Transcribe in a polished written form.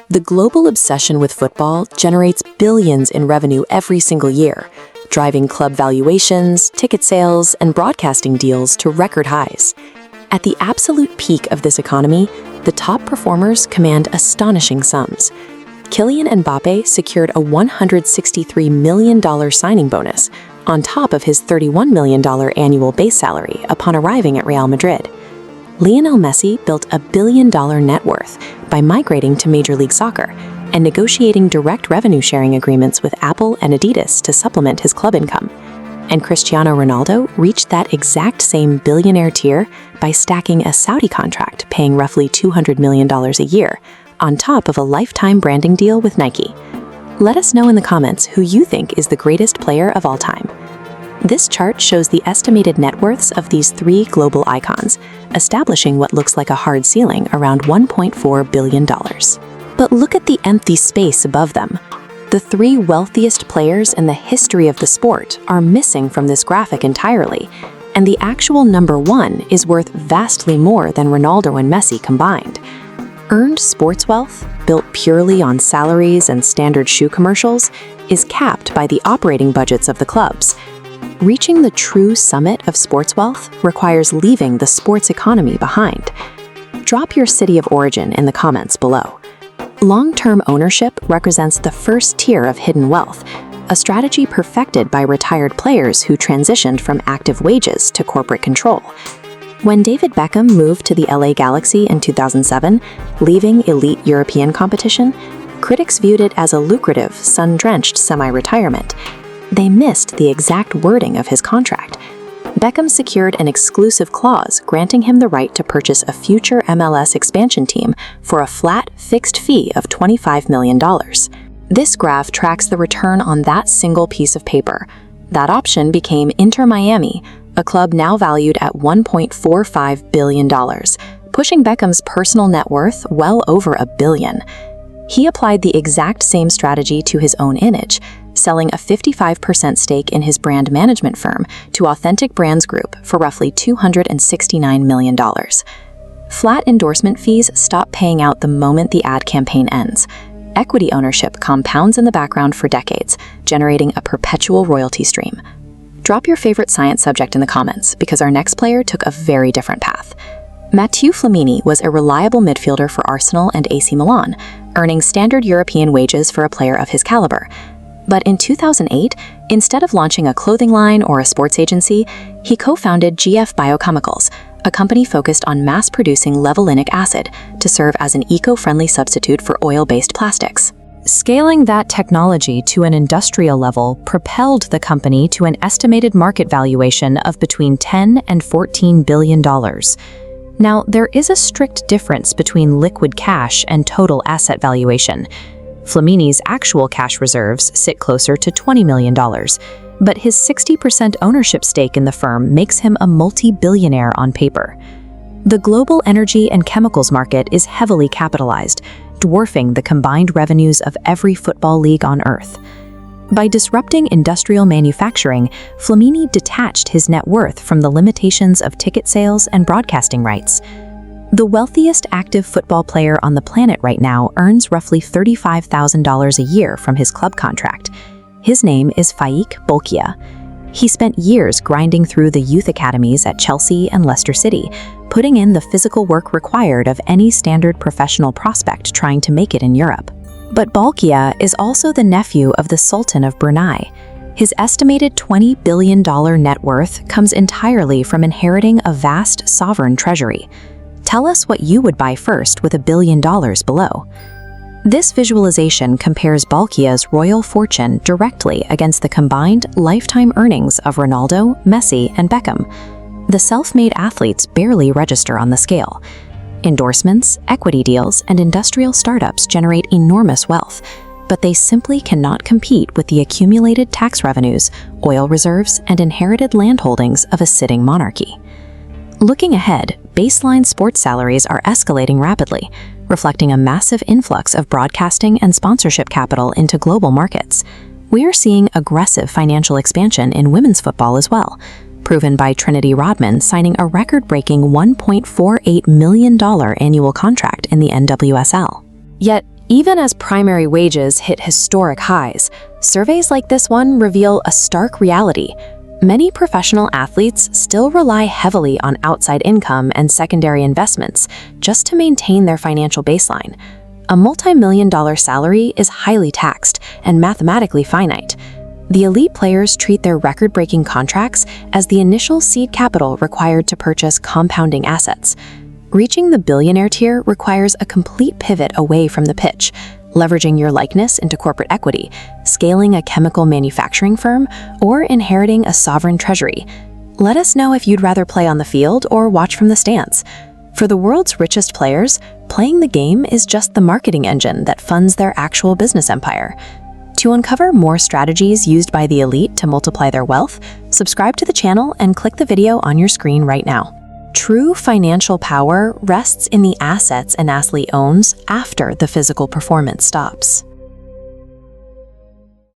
The global obsession with football generates billions in revenue every single year, driving club valuations, ticket sales, and broadcasting deals to record highs. At the absolute peak of this economy, the top performers command astonishing sums. Kylian Mbappe secured a $163 million signing bonus, on top of his $31 million annual base salary upon arriving at Real Madrid. Lionel Messi built a billion-dollar net worth by migrating to Major League Soccer and negotiating direct revenue-sharing agreements with Apple and Adidas to supplement his club income. And Cristiano Ronaldo reached that exact same billionaire tier by stacking a Saudi contract paying roughly $200 million a year, on top of a lifetime branding deal with Nike. Let us know in the comments who you think is the greatest player of all time. This chart shows the estimated net worths of these three global icons, establishing what looks like a hard ceiling around $1.4 billion. But look at the empty space above them. The three wealthiest players in the history of the sport are missing from this graphic entirely, and the actual number one is worth vastly more than Ronaldo and Messi combined. Earned sports wealth, built purely on salaries and standard shoe commercials, is capped by the operating budgets of the clubs. Reaching the true summit of sports wealth requires leaving the sports economy behind. Drop your city of origin in the comments below. Long-term ownership represents the first tier of hidden wealth, a strategy perfected by retired players who transitioned from active wages to corporate control. When David Beckham moved to the LA Galaxy in 2007, leaving elite European competition, critics viewed it as a lucrative, sun-drenched semi-retirement. They missed the exact wording of his contract. Beckham secured an exclusive clause granting him the right to purchase a future MLS expansion team for a flat, fixed fee of $25 million. This graph tracks the return on that single piece of paper. That option became Inter Miami, a club now valued at $1.45 billion, pushing Beckham's personal net worth well over $1 billion. He applied the exact same strategy to his own image, selling a 55% stake in his brand management firm to Authentic Brands Group for roughly $269 million. Flat endorsement fees stop paying out the moment the ad campaign ends. Equity ownership compounds in the background for decades, generating a perpetual royalty stream. Drop your favorite science subject in the comments, because our next player took a very different path. Matteo Flamini was a reliable midfielder for Arsenal and AC Milan, earning standard European wages for a player of his caliber. But in 2008, instead of launching a clothing line or a sports agency, he co-founded GF Biochemicals, a company focused on mass-producing levulinic acid to serve as an eco-friendly substitute for oil-based plastics. Scaling that technology to an industrial level propelled the company to an estimated market valuation of between $10 and $14 billion. Now, there is a strict difference between liquid cash and total asset valuation. Flamini's actual cash reserves sit closer to $20 million, but his 60% ownership stake in the firm makes him a multi-billionaire on paper. The global energy and chemicals market is heavily capitalized, dwarfing the combined revenues of every football league on Earth. By disrupting industrial manufacturing, Flamini detached his net worth from the limitations of ticket sales and broadcasting rights. The wealthiest active football player on the planet right now earns roughly $35,000 a year from his club contract. His name is Faik Bolkiah. He spent years grinding through the youth academies at Chelsea and Leicester City, putting in the physical work required of any standard professional prospect trying to make it in Europe. But Bolkiah is also the nephew of the Sultan of Brunei. His estimated $20 billion net worth comes entirely from inheriting a vast sovereign treasury. Tell us what you would buy first with $1 billion below. This visualization compares Bolkiah's royal fortune directly against the combined lifetime earnings of Ronaldo, Messi, and Beckham. The self-made athletes barely register on the scale. Endorsements, equity deals, and industrial startups generate enormous wealth, but they simply cannot compete with the accumulated tax revenues, oil reserves, and inherited land holdings of a sitting monarchy. Looking ahead, baseline sports salaries are escalating rapidly, reflecting a massive influx of broadcasting and sponsorship capital into global markets. We are seeing aggressive financial expansion in women's football as well, proven by Trinity Rodman signing a record-breaking $1.48 million annual contract in the NWSL. Yet, Even as primary wages hit historic highs, surveys like this one reveal a stark reality. Many professional athletes still rely heavily on outside income and secondary investments just to maintain their financial baseline. A multi-million-dollar salary is highly taxed and mathematically finite. The elite players treat their record-breaking contracts as the initial seed capital required to purchase compounding assets. Reaching the billionaire tier requires a complete pivot away from the pitch, leveraging your likeness into corporate equity, scaling a chemical manufacturing firm, or inheriting a sovereign treasury. Let us know if you'd rather play on the field or watch from the stands. For the world's richest players, playing the game is just the marketing engine that funds their actual business empire. To uncover more strategies used by the elite to multiply their wealth, subscribe to the channel and click the video on your screen right now. True financial power rests in the assets an athlete owns after the physical performance stops.